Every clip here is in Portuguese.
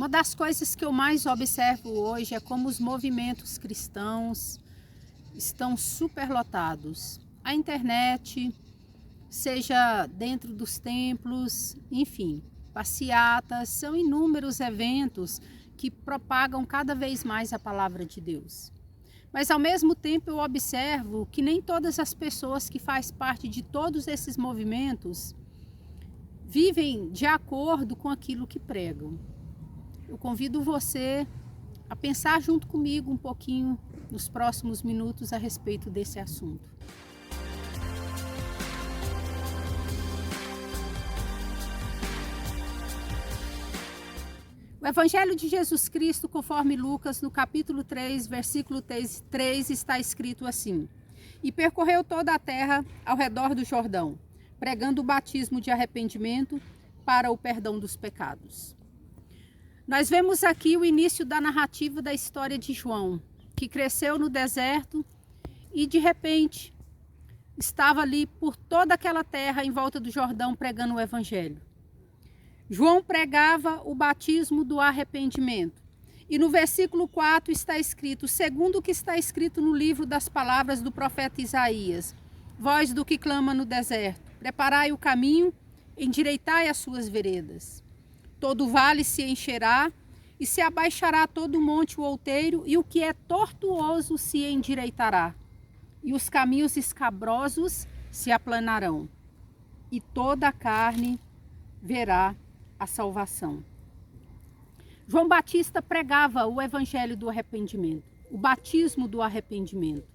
Uma das coisas que eu mais observo hoje é como os movimentos cristãos estão superlotados. A internet, seja dentro dos templos, enfim, passeatas, são inúmeros eventos que propagam cada vez mais a palavra de Deus. Mas ao mesmo tempo eu observo que nem todas as pessoas que fazem parte de todos esses movimentos vivem de acordo com aquilo que pregam. Eu convido você a pensar junto comigo um pouquinho nos próximos minutos a respeito desse assunto. O Evangelho de Jesus Cristo, conforme Lucas, no capítulo 3, versículo 3, está escrito assim: E percorreu toda a terra ao redor do Jordão, pregando o batismo de arrependimento para o perdão dos pecados. Nós vemos aqui o início da narrativa da história de João, que cresceu no deserto e de repente estava ali por toda aquela terra em volta do Jordão pregando o Evangelho. João pregava o batismo do arrependimento. E no versículo 4 está escrito, segundo o que está escrito no livro das palavras do profeta Isaías: Voz do que clama no deserto, preparai o caminho, endireitai as suas veredas. Todo vale se encherá, e se abaixará todo monte o outeiro, e o que é tortuoso se endireitará, e os caminhos escabrosos se aplanarão, e toda a carne verá a salvação. João Batista pregava o evangelho do arrependimento, o batismo do arrependimento.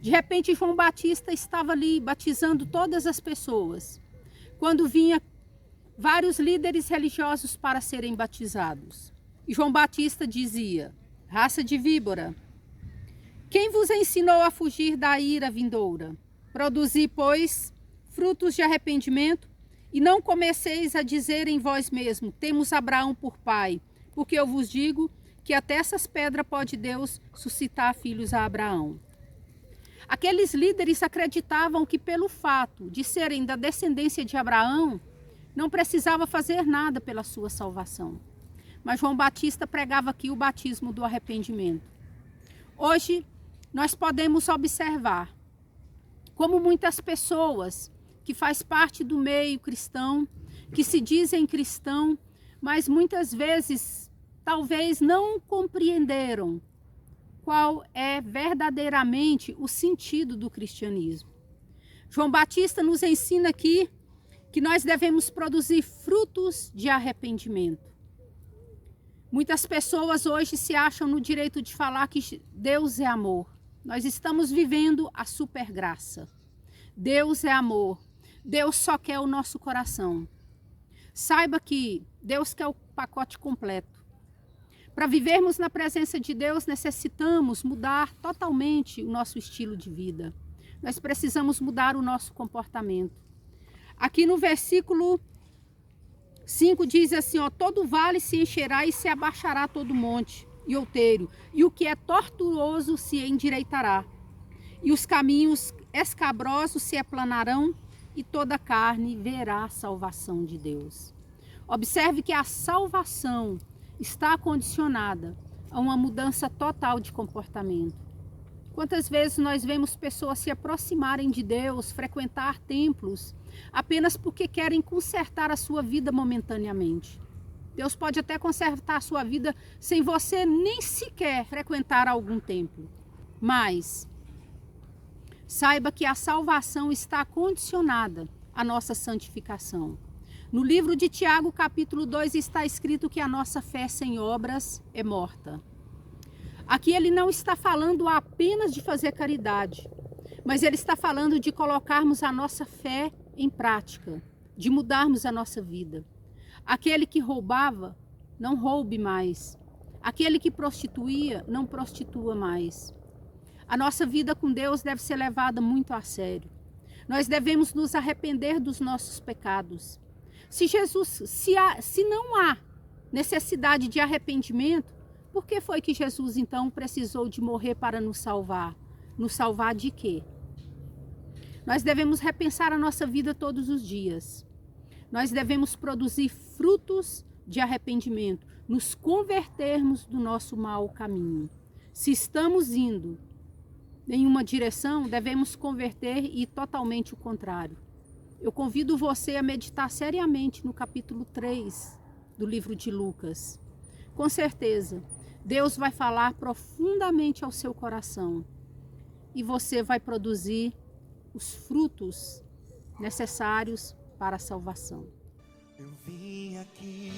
De repente, João Batista estava ali batizando todas as pessoas, quando vinha vários líderes religiosos para serem batizados. E João Batista dizia: raça de víbora, quem vos ensinou a fugir da ira vindoura? Produzi, pois, frutos de arrependimento, e não comeceis a dizer em vós mesmo: temos Abraão por pai, porque eu vos digo que até essas pedras pode Deus suscitar filhos a Abraão. Aqueles líderes acreditavam que pelo fato de serem da descendência de Abraão, não precisava fazer nada pela sua salvação. Mas João Batista pregava aqui o batismo do arrependimento. Hoje, nós podemos observar como muitas pessoas que fazem parte do meio cristão, que se dizem cristão, mas muitas vezes, talvez não compreenderam qual é verdadeiramente o sentido do cristianismo. João Batista nos ensina aqui que nós devemos produzir frutos de arrependimento. Muitas pessoas hoje se acham no direito de falar que Deus é amor. Nós estamos vivendo a supergraça. Deus é amor. Deus só quer o nosso coração. Saiba que Deus quer o pacote completo. Para vivermos na presença de Deus, necessitamos mudar totalmente o nosso estilo de vida. Nós precisamos mudar o nosso comportamento. Aqui no versículo 5 diz assim, ó: todo vale se encherá e se abaixará todo monte e outeiro, e o que é tortuoso se endireitará, e os caminhos escabrosos se aplanarão, e toda carne verá a salvação de Deus. Observe que a salvação está condicionada a uma mudança total de comportamento. Quantas vezes nós vemos pessoas se aproximarem de Deus, frequentar templos, apenas porque querem consertar a sua vida momentaneamente. Deus pode até consertar a sua vida sem você nem sequer frequentar algum templo. Mas saiba que a salvação está condicionada à nossa santificação. No livro de Tiago, capítulo 2, está escrito que a nossa fé sem obras é morta. Aqui ele não está falando apenas de fazer caridade, mas ele está falando de colocarmos a nossa fé em prática, de mudarmos a nossa vida. Aquele que roubava, não roube mais. Aquele que prostituía, não prostitua mais. A nossa vida com Deus deve ser levada muito a sério. Nós devemos nos arrepender dos nossos pecados. Se não há necessidade de arrependimento, por que foi que Jesus então precisou de morrer para nos salvar? Nos salvar de quê? Nós devemos repensar a nossa vida todos os dias. Nós devemos produzir frutos de arrependimento, nos convertermos do nosso mau caminho. Se estamos indo em uma direção, devemos converter e ir totalmente o contrário. Eu convido você a meditar seriamente no capítulo 3 do livro de Lucas. Com certeza, Deus vai falar profundamente ao seu coração e você vai produzir os frutos necessários para a salvação. Eu vim aqui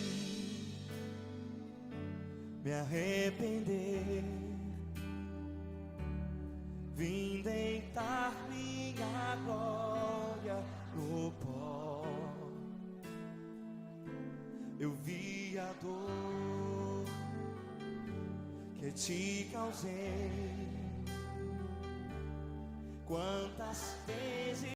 me arrepender, vim deitar minha glória no pó. Eu vi a dor que te causei, quantas vezes